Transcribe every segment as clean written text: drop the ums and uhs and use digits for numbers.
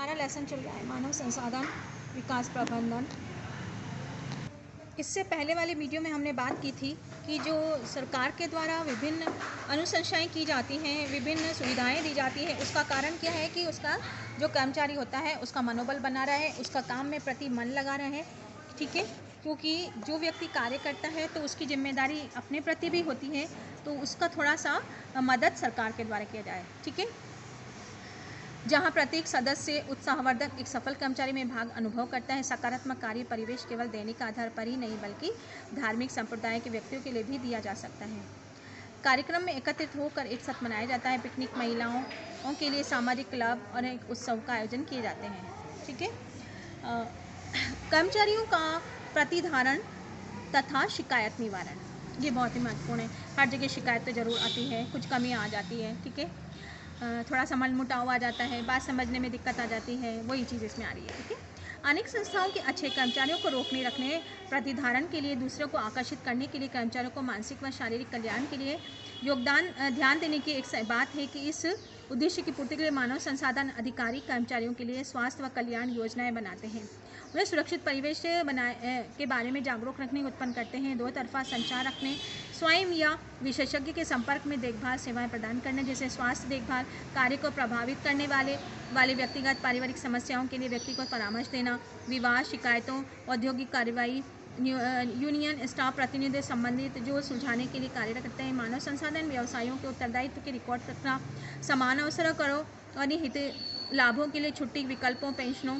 हमारा लेसन चल रहा है मानव संसाधन विकास प्रबंधन। इससे पहले वाले वीडियो में हमने बात की थी कि जो सरकार के द्वारा विभिन्न अनुशंसाएं की जाती हैं, विभिन्न सुविधाएं दी जाती हैं, उसका कारण क्या है कि उसका जो कर्मचारी होता है उसका मनोबल बना रहे, उसका काम में प्रति मन लगा रहे। ठीक है, क्योंकि जो व्यक्ति कार्य करता है तो उसकी जिम्मेदारी अपने प्रति भी होती है, तो उसका थोड़ा सा मदद सरकार के द्वारा किया जाए। ठीक है, जहां प्रत्येक सदस्य उत्साहवर्धक एक सफल कर्मचारी में भाग अनुभव करता है। सकारात्मक कार्य परिवेश केवल दैनिक आधार पर ही नहीं बल्कि धार्मिक संप्रदाय के व्यक्तियों के लिए भी दिया जा सकता है। कार्यक्रम में एकत्रित होकर एक साथ मनाया जाता है। पिकनिक, महिलाओं के लिए सामाजिक क्लब और एक उत्सव का आयोजन किए जाते हैं। ठीक है, कर्मचारियों का प्रतिधारण तथा शिकायत निवारण, ये बहुत ही महत्वपूर्ण है। हर जगह शिकायत तो जरूर आती है, कुछ कमियाँ आ जाती है। ठीक है, थोड़ा सा मनमुटाव आ जाता है, बात समझने में दिक्कत आ जाती है, वही चीज़ इसमें आ रही है। ठीक है, अनेक संस्थाओं के अच्छे कर्मचारियों को रोकने रखने, प्रतिधारण के लिए, दूसरों को आकर्षित करने के लिए, कर्मचारियों को मानसिक व शारीरिक कल्याण के लिए ध्यान देने की एक बात है कि इस उद्देश्य की पूर्ति के लिए मानव संसाधन अधिकारी कर्मचारियों के लिए स्वास्थ्य व कल्याण योजनाएं बनाते हैं। उन्हें सुरक्षित परिवेश के बारे में जागरूक रखने, उत्पन्न करते हैं। दो तरफा संचार रखने, स्वयं या विशेषज्ञ के संपर्क में देखभाल सेवाएं प्रदान करने, जैसे स्वास्थ्य देखभाल, कार्य को प्रभावित करने वाले व्यक्तिगत पारिवारिक समस्याओं के लिए व्यक्ति को परामर्श देना, विवाद, शिकायतों, औद्योगिक कार्रवाई, यूनियन स्टाफ प्रतिनिधि संबंधित जो सुलझाने के लिए कार्यरत करते हैं। मानव संसाधन व्यवसायों के उत्तरदायित्व के रिकॉर्ड रखना, समान अवसर करो और हित लाभों के लिए छुट्टी विकल्पों, पेंशनों,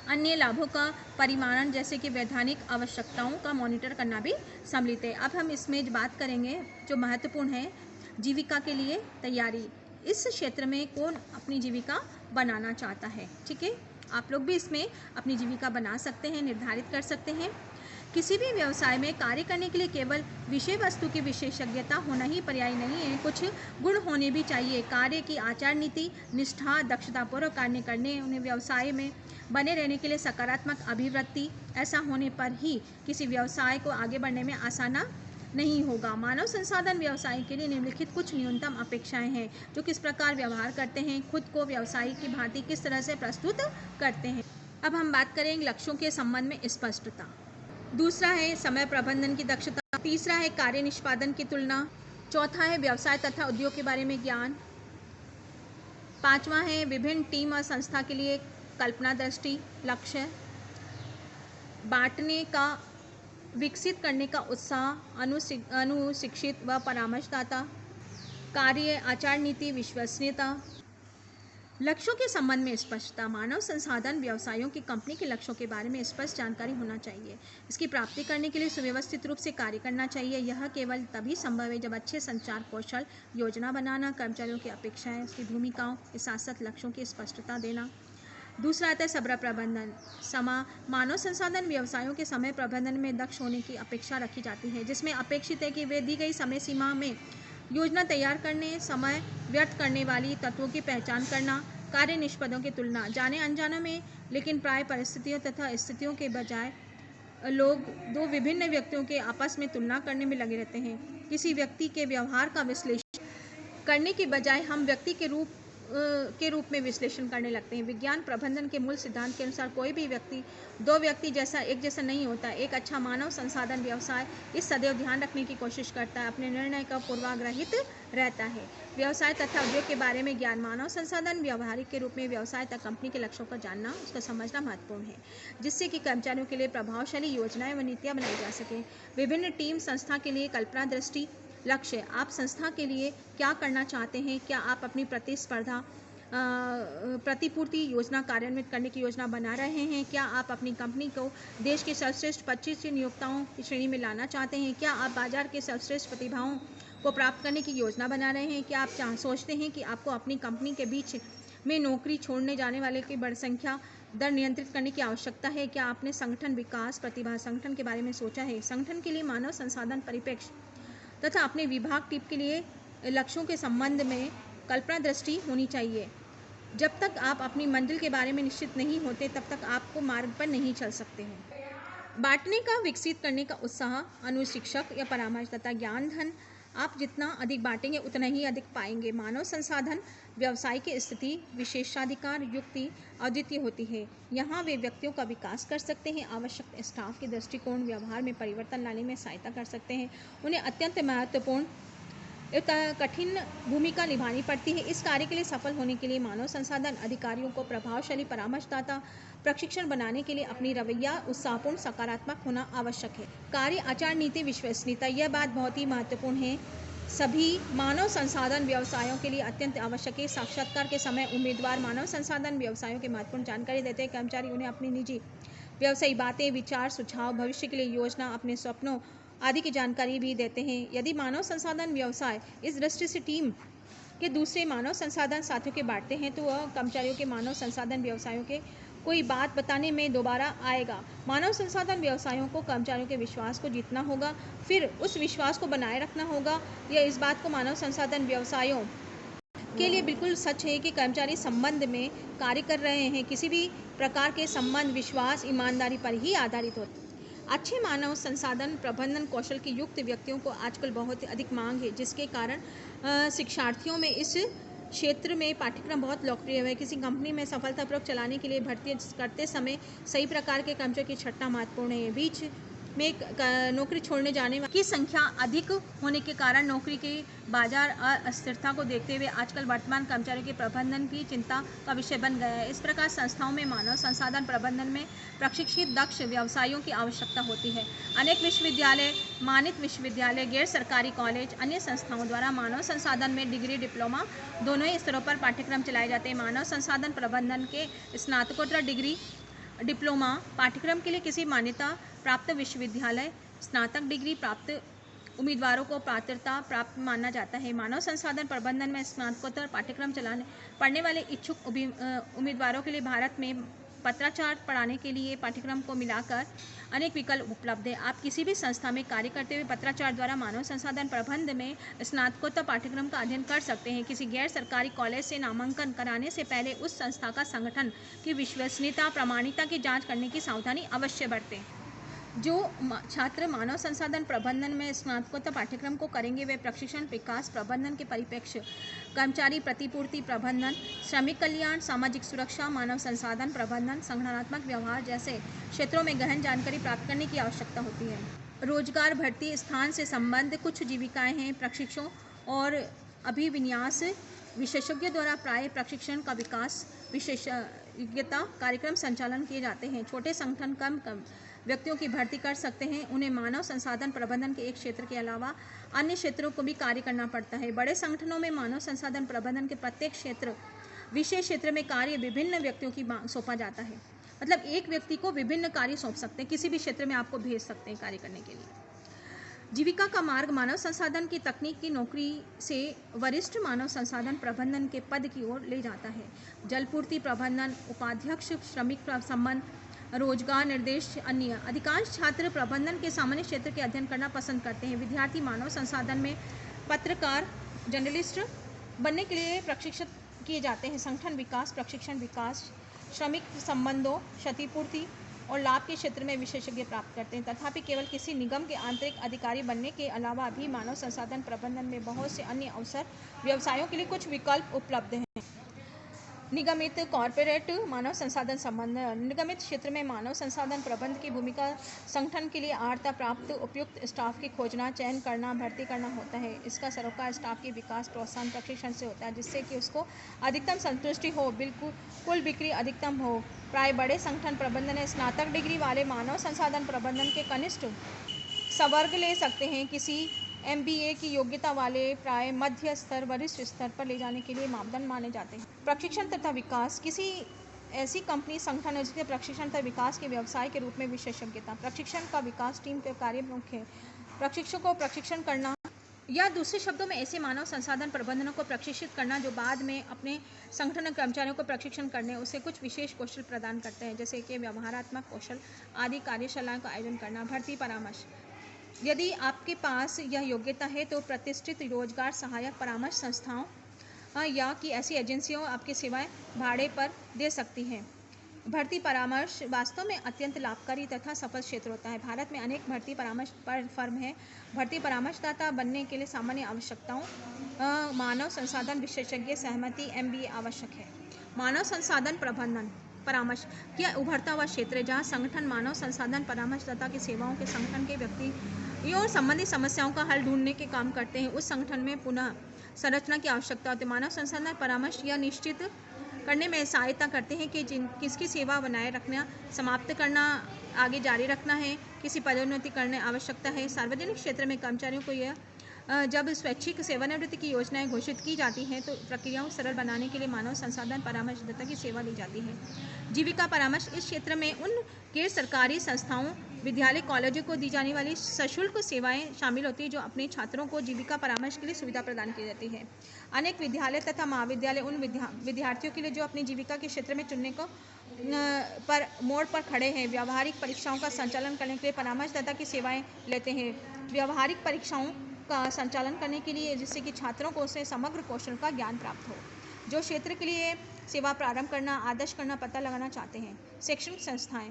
अन्य लाभों का परिमाणन जैसे कि वैधानिक आवश्यकताओं का मॉनिटर करना भी सम्मिलित है। अब हम इसमें बात करेंगे जो महत्वपूर्ण है, जीविका के लिए तैयारी। इस क्षेत्र में कौन अपनी जीविका बनाना चाहता है? ठीक है, आप लोग भी इसमें अपनी जीविका बना सकते हैं, निर्धारित कर सकते हैं। किसी भी व्यवसाय में कार्य करने के लिए केवल विषय वस्तु की विशेषज्ञता होना ही पर्याय नहीं है, कुछ गुण होने भी चाहिए। कार्य की आचार नीति, निष्ठा, दक्षतापूर्वक कार्य करने, उन्हें व्यवसाय में बने रहने के लिए सकारात्मक अभिवृत्ति, ऐसा होने पर ही किसी व्यवसाय को आगे बढ़ने में आसाना नहीं होगा। मानव संसाधन व्यवसाय के लिए निम्नलिखित कुछ न्यूनतम अपेक्षाएं हैं, जो किस प्रकार व्यवहार करते हैं, खुद को व्यवसायी की भांति किस तरह से प्रस्तुत करते हैं। अब हम बात करेंगे लक्ष्यों के संबंध में स्पष्टता। दूसरा है समय प्रबंधन की दक्षता। तीसरा है कार्य निष्पादन की तुलना। चौथा है व्यवसाय तथा उद्योग के बारे में ज्ञान। पांचवा है विभिन्न टीम और संस्था के लिए कल्पना दृष्टि, लक्ष्य। बांटने का, विकसित करने का उत्साह, अनुशिक्षित व परामर्शदाता, कार्य आचार नीति, विश्वसनीयता। लक्ष्यों के संबंध में स्पष्टता। मानव संसाधन व्यवसायों की कंपनी के लक्ष्यों के बारे में स्पष्ट जानकारी होना चाहिए। इसकी प्राप्ति करने के लिए सुव्यवस्थित रूप से कार्य करना चाहिए। यह केवल तभी संभव है जब अच्छे संचार कौशल, योजना बनाना, कर्मचारियों की अपेक्षाएं, उसकी भूमिकाओं के साथ साथ लक्ष्यों की स्पष्टता देना। दूसरा आता है समय प्रबंधन। मानव संसाधन व्यवसायों के समय प्रबंधन में दक्ष होने की अपेक्षा रखी जाती है, जिसमें अपेक्षित है कि वे दी गई समय सीमा में योजना तैयार करने, समय व्यर्थ करने वाली तत्वों की पहचान करना, कार्य निष्पदों की तुलना। जाने अनजानों में लेकिन प्राय परिस्थितियों तथा स्थितियों के बजाय लोग दो विभिन्न व्यक्तियों के आपस में तुलना करने में लगे रहते हैं। किसी व्यक्ति के व्यवहार का विश्लेषण करने के बजाय हम व्यक्ति के रूप में विश्लेषण करने लगते हैं। विज्ञान प्रबंधन के मूल सिद्धांत के अनुसार कोई भी व्यक्ति दो व्यक्ति एक जैसा नहीं होता। एक अच्छा मानव संसाधन व्यवसाय इस सदैव ध्यान रखने की कोशिश करता है, अपने निर्णय का पूर्वाग्रहित रहता है। व्यवसाय तथा उद्योग के बारे में ज्ञान। मानव संसाधन व्यवहारिक के रूप में व्यवसाय तक कंपनी के लक्ष्यों को जानना, उसका समझना महत्वपूर्ण है, जिससे कि कर्मचारियों के लिए प्रभावशाली योजनाएं व नीतियां बनाई जा सके। विभिन्न टीम, संस्था के लिए कल्पना दृष्टि, लक्ष्य। आप संस्था के लिए क्या करना चाहते हैं? क्या आप अपनी प्रतिपूर्ति योजना कार्यान्वित करने की योजना बना रहे हैं? क्या आप अपनी कंपनी को देश के सर्वश्रेष्ठ 25 नियोक्ताओं की श्रेणी में लाना चाहते हैं? क्या आप बाजार के सर्वश्रेष्ठ प्रतिभाओं को प्राप्त करने की योजना बना रहे हैं? क्या आप सोचते हैं कि आपको अपनी कंपनी के बीच में नौकरी छोड़ने जाने वाले की बड़ी संख्या दर नियंत्रित करने की आवश्यकता है? क्या आपने संगठन विकास, प्रतिभा संगठन के बारे में सोचा है? संगठन के लिए मानव संसाधन परिप्रेक्ष्य तथा अपने विभाग टीम के लिए लक्ष्यों के संबंध में कल्पना दृष्टि होनी चाहिए। जब तक आप अपनी मंजिल के बारे में निश्चित नहीं होते, तब तक आपको मार्ग पर नहीं चल सकते हैं। बांटने का, विकसित करने का उत्साह, अनुशिक्षक या परामर्शदाता, ज्ञान धन आप जितना अधिक बांटेंगे उतना ही अधिक पाएंगे। मानव संसाधन व्यवसाय की स्थिति विशेषाधिकार युक्ति अद्वितीय होती है। यहाँ वे व्यक्तियों का विकास कर सकते हैं, आवश्यक स्टाफ के दृष्टिकोण व्यवहार में परिवर्तन लाने में सहायता कर सकते हैं। उन्हें अत्यंत महत्वपूर्ण कठिन भूमिका निभानी पड़ती है। इस कार्य के लिए सफल होने के लिए मानव संसाधन अधिकारियों को प्रभावशाली परामर्शदाता प्रशिक्षण बनाने के लिए अपनी रवैया उत्साहपूर्ण सकारात्मक होना आवश्यक है। कार्य आचार नीति विश्वसनीयता, यह बात बहुत ही महत्वपूर्ण है, सभी मानव संसाधन व्यवसायों के लिए अत्यंत आवश्यक है। साक्षात्कार के समय उम्मीदवार मानव संसाधन व्यवसायों की महत्वपूर्ण जानकारी देते हैं। कर्मचारी उन्हें अपनी निजी व्यवसायिक बातें, विचार, सुझाव, भविष्य के लिए योजना, अपने सपनों आदि की जानकारी भी देते हैं। यदि मानव संसाधन व्यवसाय इस दृष्टि से टीम के दूसरे मानव संसाधन साथियों के बांटते हैं तो वह कर्मचारियों के मानव संसाधन व्यवसायों के कोई बात बताने में दोबारा आएगा। मानव संसाधन व्यवसायों को कर्मचारियों के विश्वास को जीतना होगा, फिर उस विश्वास को बनाए रखना होगा। यह इस बात को मानव संसाधन व्यवसायों के लिए बिल्कुल सच है कि कर्मचारी संबंध में कार्य कर रहे हैं। किसी भी प्रकार के संबंध विश्वास ईमानदारी पर ही आधारित होते हैं। अच्छे मानव संसाधन प्रबंधन कौशल के युक्त व्यक्तियों को आजकल बहुत अधिक मांग है, जिसके कारण शिक्षार्थियों में इस क्षेत्र में पाठ्यक्रम बहुत लोकप्रिय है। किसी कंपनी में सफलतापूर्वक चलाने के लिए भर्ती करते समय सही प्रकार के कर्मचारियों की छंटना महत्वपूर्ण है। बीच में नौकरी छोड़ने जाने की संख्या अधिक होने के कारण नौकरी के बाजार अस्थिरता को देखते हुए आजकल वर्तमान कर्मचारियों के प्रबंधन की चिंता का विषय बन गया है। इस प्रकार संस्थाओं में मानव संसाधन प्रबंधन में प्रशिक्षित दक्ष व्यवसायियों की आवश्यकता होती है। अनेक विश्वविद्यालय, मानित विश्वविद्यालय, गैर सरकारी कॉलेज, अन्य संस्थाओं द्वारा मानव संसाधन में डिग्री डिप्लोमा दोनों ही स्तरों पर पाठ्यक्रम चलाए जाते हैं। मानव संसाधन प्रबंधन के स्नातकोत्तर डिग्री डिप्लोमा पाठ्यक्रम के लिए किसी मान्यता प्राप्त विश्वविद्यालय स्नातक डिग्री प्राप्त उम्मीदवारों को पात्रता प्राप्त माना जाता है। मानव संसाधन प्रबंधन में स्नातकोत्तर पाठ्यक्रम पढ़ने वाले इच्छुक उम्मीदवारों के लिए भारत में पत्राचार पढ़ाने के लिए पाठ्यक्रम को मिलाकर अनेक विकल्प उपलब्ध है। आप किसी भी संस्था में कार्य करते हुए पत्राचार द्वारा मानव संसाधन प्रबंधन में स्नातकोत्तर पाठ्यक्रम का अध्ययन कर सकते हैं। किसी गैर सरकारी कॉलेज से नामांकन कराने से पहले उस संस्था का संगठन की विश्वसनीयता प्रामाणिकता की जांच करने की सावधानी अवश्य बरतें। जो छात्र मानव संसाधन प्रबंधन में स्नातकोत्तर पाठ्यक्रम को करेंगे वे प्रशिक्षण विकास प्रबंधन के परिप्रेक्ष्य, कर्मचारी प्रतिपूर्ति प्रबंधन, श्रमिक कल्याण, सामाजिक सुरक्षा, मानव संसाधन प्रबंधन, संगठनात्मक व्यवहार जैसे क्षेत्रों में गहन जानकारी प्राप्त करने की आवश्यकता होती है। रोजगार, भर्ती, स्थान से संबंध कुछ जीविकाएं हैं। प्रशिक्षकों और अभिविन्यास विशेषज्ञों द्वारा प्राय प्रशिक्षण का विकास विशेषज्ञता कार्यक्रम संचालन किए जाते हैं। छोटे संगठन कम व्यक्तियों की भर्ती कर सकते हैं। उन्हें मानव संसाधन प्रबंधन के एक क्षेत्र के अलावा अन्य क्षेत्रों को भी कार्य करना पड़ता है। बड़े संगठनों में मानव संसाधन प्रबंधन के प्रत्येक क्षेत्र विशेष क्षेत्र में कार्य विभिन्न व्यक्तियों की सौंपा जाता है। मतलब एक व्यक्ति को विभिन्न कार्य सौंप सकते हैं, किसी भी क्षेत्र में आपको भेज सकते हैं कार्य करने के लिए। जीविका का मार्ग मानव संसाधन की तकनीक की नौकरी से वरिष्ठ मानव संसाधन प्रबंधन के पद की ओर ले जाता है। जलपूर्ति प्रबंधन, उपाध्यक्ष, श्रमिक संबंध, रोजगार निर्देश, अन्य। अधिकांश छात्र प्रबंधन के सामान्य क्षेत्र के अध्ययन करना पसंद करते हैं। विद्यार्थी मानव संसाधन में पत्रकार, जर्नलिस्ट बनने के लिए प्रशिक्षित किए जाते हैं। संगठन विकास, प्रशिक्षण विकास, श्रमिक संबंधों, क्षतिपूर्ति और लाभ के क्षेत्र में विशेषज्ञ प्राप्त करते हैं। तथापि केवल किसी निगम के आंतरिक अधिकारी बनने के अलावा भी मानव संसाधन प्रबंधन में बहुत से अन्य अवसर व्यवसायों के लिए कुछ विकल्प उपलब्ध हैं। निगमित कॉर्पोरेट मानव संसाधन संबंध। निगमित क्षेत्र में मानव संसाधन प्रबंधन की भूमिका संगठन के लिए अर्हता प्राप्त उपयुक्त स्टाफ की खोजना, चयन करना, भर्ती करना होता है। इसका सरोकार स्टाफ के विकास, प्रोत्साहन, प्रशिक्षण से होता है, जिससे कि उसको अधिकतम संतुष्टि हो, बिल्कुल कुल बिक्री अधिकतम हो। प्राय बड़े संगठन प्रबंधन में स्नातक डिग्री वाले मानव संसाधन प्रबंधन के कनिष्ठ संवर्ग ले सकते हैं। किसी MBA की योग्यता वाले प्राय मध्य स्तर वरिष्ठ स्तर पर ले जाने के लिए मापदंड माने जाते हैं। प्रशिक्षण तथा विकास। किसी ऐसी कंपनी संगठन है जिसके प्रशिक्षण तथा विकास के व्यवसाय के रूप में विशेषज्ञता। प्रशिक्षण का विकास टीम के कार्य मुख्य है। प्रशिक्षकों को प्रशिक्षण करना या दूसरे शब्दों में ऐसे मानव संसाधन प्रबंधनों को प्रशिक्षित करना जो बाद में अपने संगठन कर्मचारियों को प्रशिक्षण करने उसे कुछ विशेष कौशल प्रदान करते हैं, जैसे कि व्यवहारात्मक कौशल आदि कार्यशालाओं का आयोजन करना। भर्ती परामर्श। यदि आपके पास यह योग्यता है तो प्रतिष्ठित रोजगार सहायक परामर्श संस्थाओं या कि ऐसी एजेंसियों आपकी सेवाएं भाड़े पर दे सकती हैं। भर्ती परामर्श वास्तव में अत्यंत लाभकारी तथा सफल क्षेत्र होता है। भारत में अनेक भर्ती परामर्श फर्म हैं। भर्ती परामर्शदाता बनने के लिए सामान्य आवश्यकताओं मानव संसाधन विशेषज्ञ सहमति MBA आवश्यक है। मानव संसाधन प्रबंधन परामर्श यह उभरता हुआ क्षेत्र है जहाँ संगठन मानव संसाधन परामर्शदाता की सेवाओं के संगठन के व्यक्तियों और संबंधित समस्याओं का हल ढूंढने के काम करते हैं। उस संगठन में पुनः संरचना की आवश्यकता होती है। मानव संसाधन परामर्श यह निश्चित करने में सहायता करते हैं कि किसकी सेवा बनाए रखना, समाप्त करना, आगे जारी रखना है, किसी पदोन्नति करने आवश्यकता है। सार्वजनिक क्षेत्र में कर्मचारियों को यह जब स्वैच्छिक सेवानिवृत्ति की योजनाएं घोषित की जाती हैं तो प्रक्रियाओं को सरल बनाने के लिए मानव संसाधन परामर्शदाता की सेवा ली जाती है। जीविका परामर्श इस क्षेत्र में उन गैर सरकारी संस्थाओं, विद्यालय, कॉलेजों को दी जाने वाली सशुल्क सेवाएं शामिल होती हैं जो अपने छात्रों को जीविका परामर्श के लिए सुविधा प्रदान की जाती है। अनेक विद्यालय तथा महाविद्यालय उन विद्यार्थियों के लिए जो अपनी जीविका के क्षेत्र में चुनने को पर मोड़ पर खड़े हैं, व्यावहारिक परीक्षाओं का संचालन करने के लिए परामर्शदाता की सेवाएं लेते हैं। व्यावहारिक परीक्षाओं का संचालन करने के लिए जिससे कि छात्रों को उससे समग्र कौशल का ज्ञान प्राप्त हो। जो क्षेत्र के लिए सेवा प्रारंभ करना, आदर्श करना, पता लगाना चाहते हैं। शैक्षणिक संस्थाएं,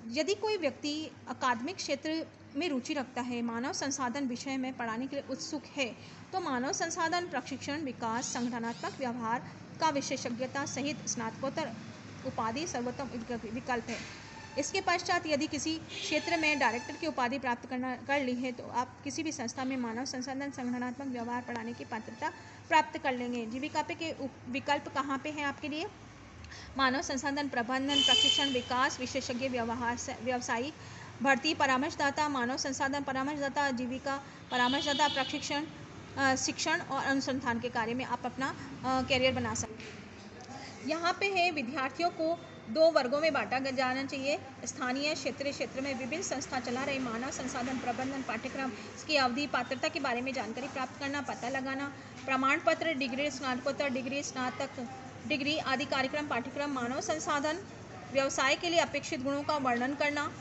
यदि कोई व्यक्ति अकादमिक क्षेत्र में रुचि रखता है, मानव संसाधन विषय में पढ़ाने के लिए उत्सुक है, तो मानव संसाधन प्रशिक्षण, विकास, संगठनात्मक व्यवहार का विशेषज्ञता सहित स्नातकोत्तर उपाधि सर्वोत्तम विकल्प है। इसके पश्चात यदि किसी क्षेत्र में डायरेक्टर की उपाधि प्राप्त कर ली है तो आप किसी भी संस्था में मानव संसाधन संगठनात्मक व्यवहार पढ़ाने की पात्रता प्राप्त कर लेंगे। जीविका के विकल्प कहाँ पे हैं आपके लिए? मानव संसाधन प्रबंधन, प्रशिक्षण, विकास, विशेषज्ञ व्यवसायिक भर्ती परामर्शदाता, मानव संसाधन परामर्शदाता, जीविका परामर्शदाता, प्रशिक्षण, शिक्षण और अनुसंधान के कार्य में आप अपना कैरियर बना सकते हैं। यहाँ पे है विद्यार्थियों को 2 वर्गों में बांटा जाना चाहिए। स्थानीय क्षेत्र में विभिन्न संस्था चला रहे मानव संसाधन प्रबंधन पाठ्यक्रम, इसकी अवधि, पात्रता के बारे में जानकारी प्राप्त करना, पता लगाना, प्रमाण पत्र, डिग्री, स्नातकोत्तर डिग्री, स्नातक डिग्री आदि कार्यक्रम पाठ्यक्रम, मानव संसाधन व्यवसाय के लिए अपेक्षित गुणों का वर्णन करना।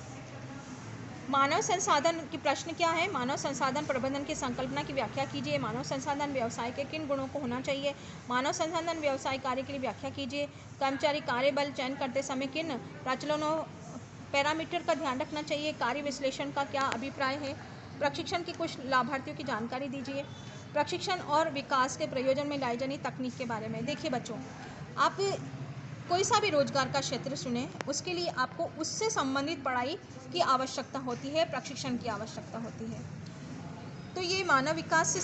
मानव संसाधन की प्रश्न क्या है? मानव संसाधन प्रबंधन की संकल्पना की व्याख्या कीजिए। मानव संसाधन व्यवसाय के किन गुणों को होना चाहिए? मानव संसाधन व्यवसाय कार्य के लिए व्याख्या कीजिए। कर्मचारी कार्यबल चयन करते समय किन प्रचलनों पैरामीटर का ध्यान रखना चाहिए? कार्य विश्लेषण का क्या अभिप्राय है? प्रशिक्षण की कुछ लाभार्थियों की जानकारी दीजिए। प्रशिक्षण और विकास के प्रयोजन में लाई जानी तकनीक के बारे में। देखिए बच्चों, आप कोई सा भी रोजगार का क्षेत्र चुने, उसके लिए आपको उससे संबंधित पढ़ाई की आवश्यकता होती है, प्रशिक्षण की आवश्यकता होती है। तो ये मानव विकास से